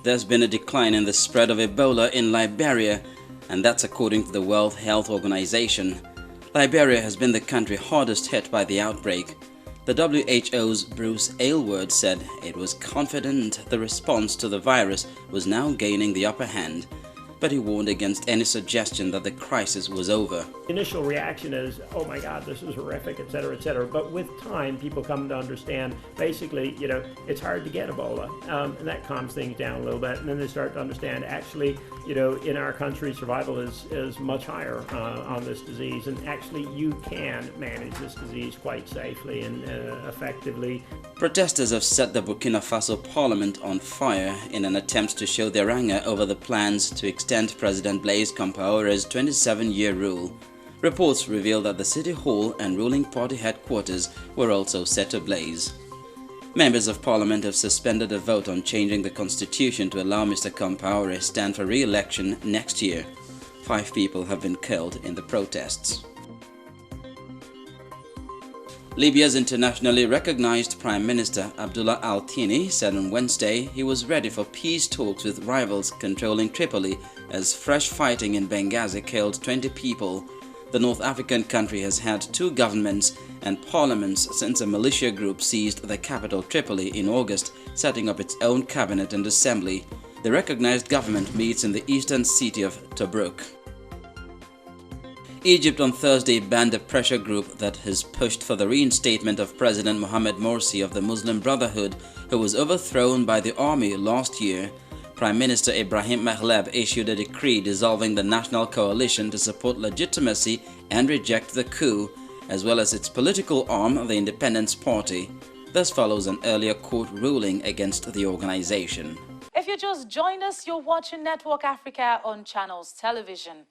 There's been a decline in the spread of Ebola in Liberia, and that's according to the World Health Organization. Liberia has been the country hardest hit by the outbreak. The WHO's Bruce Aylward said it was confident the response to the virus was now gaining the upper hand, but he warned against any suggestion that the crisis was over. The initial reaction is, oh my God, this is horrific, etc., etc. But with time, people come to understand, basically, it's hard to get Ebola, and that calms things down a little bit. And then they start to understand, actually, in our country, survival is much higher on this disease, and actually you can manage this disease quite safely and effectively. Protesters have set the Burkina Faso parliament on fire in an attempt to show their anger over the plans to extend President Blaise Compaoré's 27-year rule. Reports reveal that the city hall and ruling party headquarters were also set ablaze. Members of parliament have suspended a vote on changing the constitution to allow Mr. Compaoré stand for re-election next year. 5 people have been killed in the protests. Libya's internationally recognized Prime Minister Abdullah Al-Thani said on Wednesday he was ready for peace talks with rivals controlling Tripoli as fresh fighting in Benghazi killed 20 people. The North African country has had 2 governments and parliaments since a militia group seized the capital Tripoli in August, setting up its own cabinet and assembly. The recognized government meets in the eastern city of Tobruk. Egypt on Thursday banned a pressure group that has pushed for the reinstatement of President Mohamed Morsi of the Muslim Brotherhood, who was overthrown by the army last year. Prime Minister Ibrahim Maghleb issued a decree dissolving the national coalition to support legitimacy and reject the coup, as well as its political arm, the Independence Party. This follows an earlier court ruling against the organization. If you just joined us, you're watching Network Africa on Channels Television.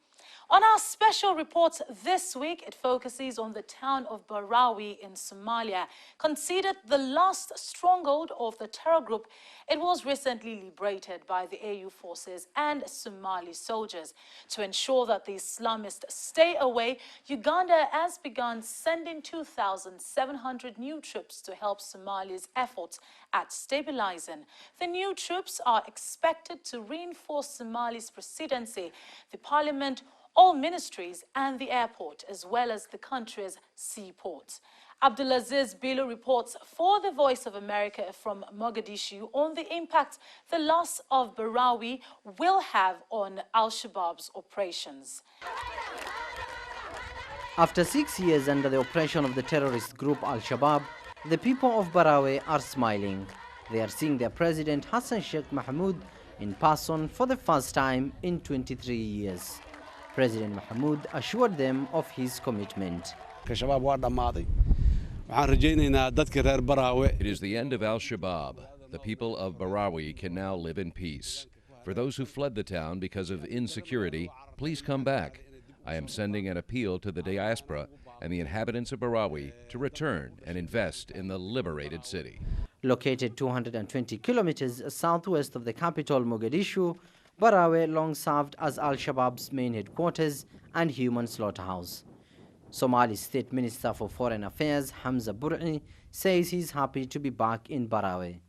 On our special reports this week, it focuses on the town of Barawi in Somalia. Considered the last stronghold of the terror group, it was recently liberated by the AU forces and Somali soldiers. To ensure that the Islamists stay away, Uganda has begun sending 2,700 new troops to help Somalia's efforts at stabilizing. The new troops are expected to reinforce Somalia's presidency, the parliament, all ministries and the airport, as well as the country's seaports. Abdulaziz Bilo reports for the Voice of America from Mogadishu on the impact the loss of Barawi will have on Al-Shabaab's operations. After 6 years under the oppression of the terrorist group Al-Shabaab, the people of Barawi are smiling. They are seeing their president Hassan Sheikh Mohamud in person for the first time in 23 years. President Mohamud assured them of his commitment. It is the end of Al-Shabaab. The people of Barawi can now live in peace. For those who fled the town because of insecurity, please come back. I am sending an appeal to the diaspora and the inhabitants of Barawi to return and invest in the liberated city. Located 220 kilometers southwest of the capital Mogadishu, Barawi long served as Al-Shabaab's main headquarters and human slaughterhouse. Somali State Minister for Foreign Affairs Hamza Bur'i says he's happy to be back in Barawi.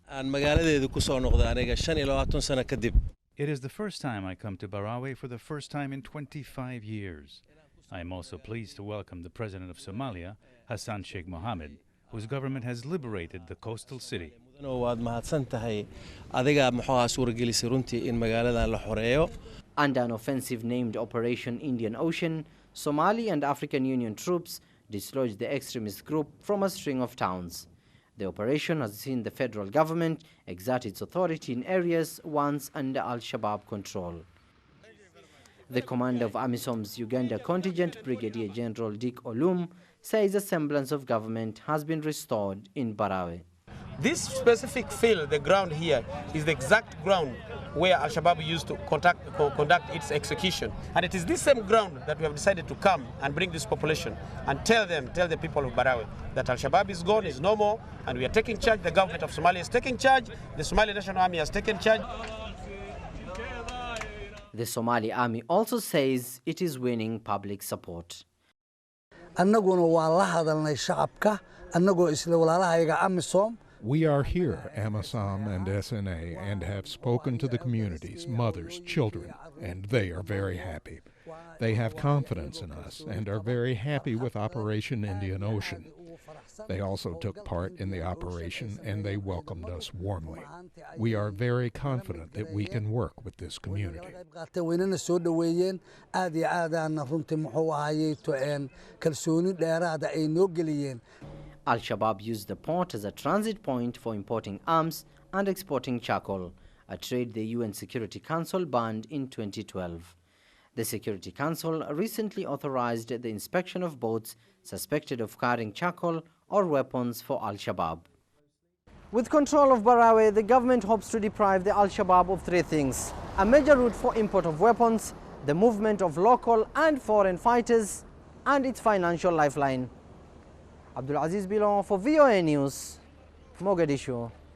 It is the first time I come to Barawi for the first time in 25 years. I am also pleased to welcome the President of Somalia, Hassan Sheikh Mohamud, whose government has liberated the coastal city. Under an offensive named Operation Indian Ocean, Somali and African Union troops dislodged the extremist group from a string of towns. The operation has seen the federal government exert its authority in areas once under Al-Shabaab control. The commander of AMISOM's Uganda contingent, Brigadier General Dick Olum, says a semblance of government has been restored in Barawi. This specific field, the ground here, is the exact ground where Al-Shabaab used to conduct its execution. And it is this same ground that we have decided to come and bring this population and tell the people of Barawi that Al-Shabaab is gone, is no more, and we are taking charge. The government of Somalia is taking charge. The Somali National Army has taken charge. The Somali army also says it is winning public support. annaguna waa la hadalnay shacabka annagoo isla walaalahayaga AMISOM We are here, AMISOM and SNA, and have spoken to the communities, mothers, children, and they are very happy. They have confidence in us and are very happy with Operation Indian Ocean. They also took part in the operation and they welcomed us warmly. We are very confident that we can work with this community. Al-Shabaab used the port as a transit point for importing arms and exporting charcoal, a trade the UN Security Council banned in 2012. The Security Council recently authorized the inspection of boats suspected of carrying charcoal or weapons for Al-Shabaab. With control of Barawe, the government hopes to deprive the Al-Shabaab of three things: a major route for import of weapons, the movement of local and foreign fighters, and its financial lifeline. Abdul Aziz Bilon for VOA News, Mogadishu.